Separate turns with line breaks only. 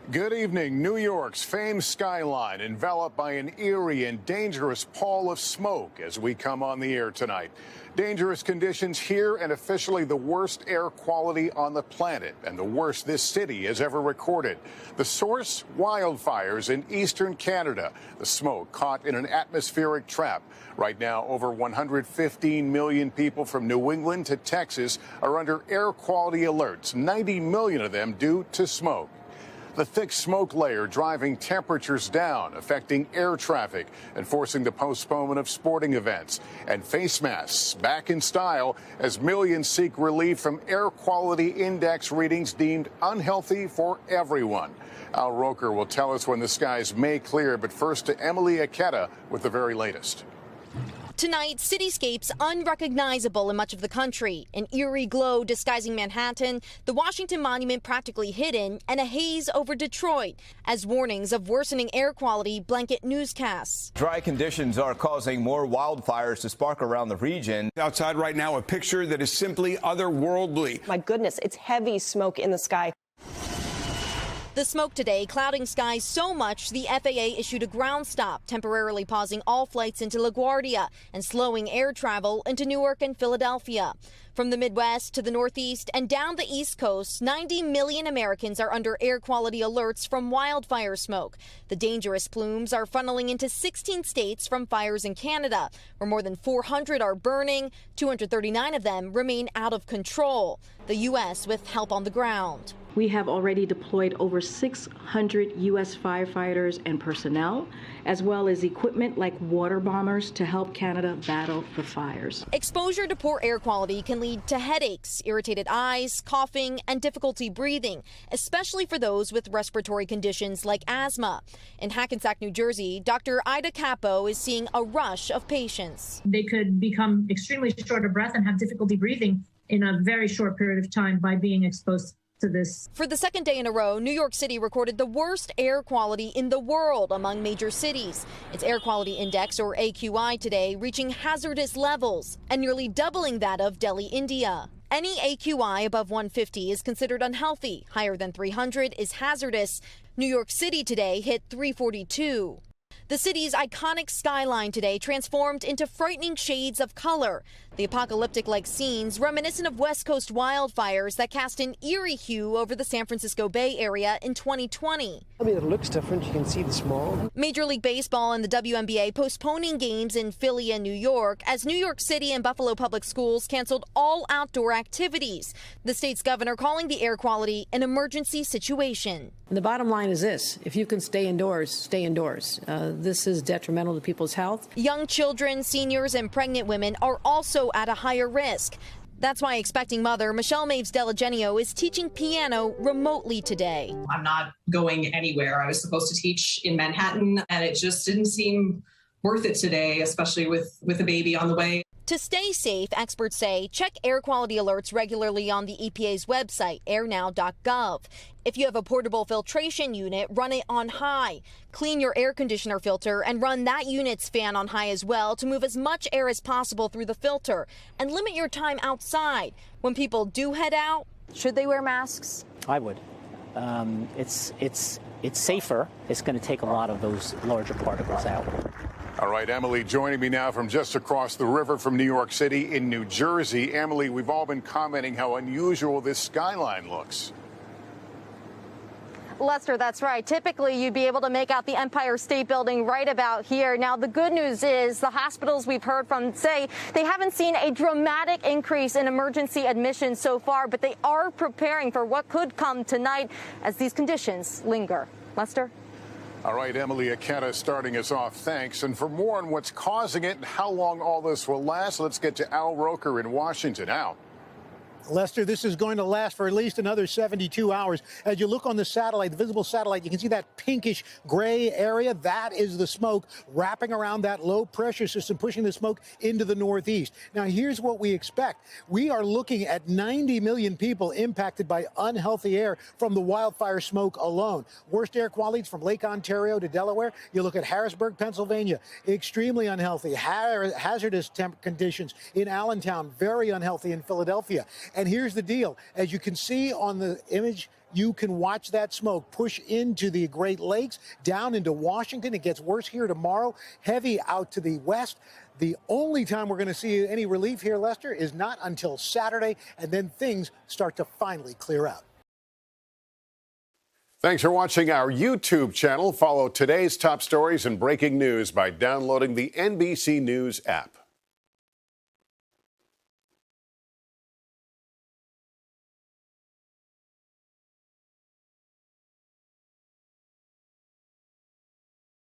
Good evening. New York's famed skyline enveloped by an eerie and dangerous pall of smoke as we come on the air tonight. Dangerous conditions here and officially the worst air quality on the planet and the worst this city has ever recorded. The source, wildfires in eastern Canada. The smoke caught in an atmospheric trap. Right now, over 115 million people from New England to Texas are under air quality alerts, 90 million of them due to smoke. The thick smoke layer driving temperatures down, affecting air traffic and forcing the postponement of sporting events. And face masks back in style as millions seek relief from air quality index readings deemed unhealthy for everyone. Al Roker will tell us when the skies may clear, but first to Emilie Ikeda with the very latest.
Tonight, cityscapes unrecognizable in much of the country. An eerie glow disguising Manhattan, the Washington Monument practically hidden, and a haze over Detroit as warnings of worsening air quality blanket newscasts.
Dry conditions are causing more wildfires to spark around the region.
Outside right now, a picture that is simply otherworldly.
My goodness, it's heavy smoke in the sky.
The smoke today clouding skies so much the FAA issued a ground stop, temporarily pausing all flights into LaGuardia and slowing air travel into Newark and Philadelphia. From the Midwest to the Northeast and down the East Coast, 90 million Americans are under air quality alerts from wildfire smoke. The dangerous plumes are funneling into 16 states from fires in Canada, where more than 400 are burning. 239 of them remain out of control. The U.S. with help on the ground.
We have already deployed over 600 U.S. firefighters and personnel, as well as equipment like water bombers to help Canada battle the fires.
Exposure to poor air quality can lead to headaches, irritated eyes, coughing, and difficulty breathing, especially for those with respiratory conditions like asthma. In Hackensack, New Jersey, Dr. Ida Capo is seeing a rush of patients.
They could become extremely short of breath and have difficulty breathing in a very short period of time by being exposed to this.
For the second day in a row, New York City recorded the worst air quality in the world among major cities. Its air quality index, or AQI, today reaching hazardous levels and nearly doubling that of Delhi, India. Any AQI above 150 is considered unhealthy. Higher than 300 is hazardous. New York City today hit 342. The city's iconic skyline today transformed into frightening shades of color. The apocalyptic-like scenes reminiscent of West Coast wildfires that cast an eerie hue over the San Francisco Bay Area in 2020.
I mean, it looks different. You can see the smog.
Major League Baseball and the WNBA postponing games in Philly and New York as New York City and Buffalo Public Schools canceled all outdoor activities. The state's governor calling the air quality an emergency situation.
And the bottom line is this: if you can stay indoors, stay indoors. This is detrimental to people's health.
Young children, seniors, and pregnant women are also at a higher risk. That's why expecting mother Michelle Maves Delagenio is teaching piano remotely today.
I'm not going anywhere. I was supposed to teach in Manhattan, and it just didn't seem worth it today, especially with a baby on the way.
To stay safe, experts say check air quality alerts regularly on the EPA's website, airnow.gov. If you have a portable filtration unit, run it on high. Clean your air conditioner filter and run that unit's fan on high as well to move as much air as possible through the filter. And limit your time outside. When people do head out,
Should they wear masks?
I would. It's safer. It's going to take a lot of those larger particles out.
All right, Emily, joining me now from just across the river from New York City in New Jersey. Emily, we've all been commenting how unusual this skyline looks.
Lester, that's right. Typically, you'd be able to make out the Empire State Building right about here. Now, the good news is the hospitals we've heard from say they haven't seen a dramatic increase in emergency admissions so far, but they are preparing for what could come tonight as these conditions linger. Lester?
All right, Emilie Ikeda starting us off. Thanks. And for more on what's causing it and how long all this will last, let's get to Al Roker in Washington. Al.
Lester, this is going to last for at least another 72 hours. As you look on the satellite, the visible satellite, you can see that pinkish gray area. That is the smoke wrapping around that low pressure system, pushing the smoke into the northeast. Now, here's what we expect. We are looking at 90 million people impacted by unhealthy air from the wildfire smoke alone. Worst air qualities from Lake Ontario to Delaware. You look at Harrisburg, Pennsylvania, extremely unhealthy. Hazardous conditions in Allentown, very unhealthy in Philadelphia. And here's the deal. As you can see on the image, You can watch that smoke push into the Great Lakes, down into Washington. It gets worse here tomorrow, heavy out to the west. The only time we're going to see any relief here, Lester, is not until Saturday, and then things start to finally clear out.
Thanks for watching our YouTube channel. Follow today's top stories and breaking news by downloading the NBC News app.